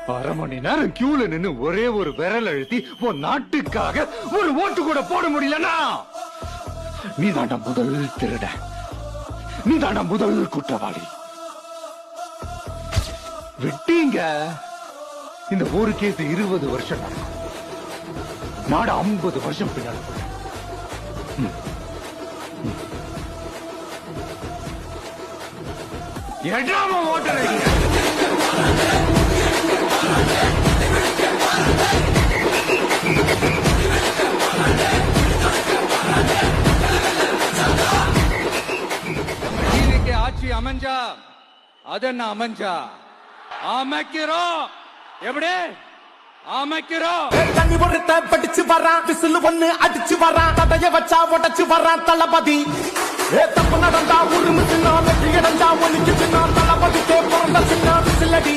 அரை மணி நேரம் கியூல நின்னு ஒரே ஒரு விரல் அழுத்தி உன் நாட்டுக்காக ஒரு ஓட்டு கூட போட முடியலனா நீ தாண்டா முதல் திருட, நீ தாண்டா முதல் குற்றவாளி. விட்டீங்க இந்த ஒரு கேஸ் 20 வருஷம் நாடு 50 வருஷம் பின்னாடி போய். எடாம ஓட்டர் ஆட்சி அமைஞ்சா அதென்ன அமைஞ்சா அமைக்கிறோம். எப்படி அமைக்கிறோம்? தண்ணி ஒருத்த படிச்சு வரான், விசில் ஒண்ணு அடிச்சு வரான், தடைய வச்சா உடச்சு வரான் தளபதி. தப்பு நடந்தா உருமு சின்ன, வெற்றி அடைஞ்சா ஒலிக்கு சின்ன, தளபதிக்கே பிறந்த சின்ன விசிலடி.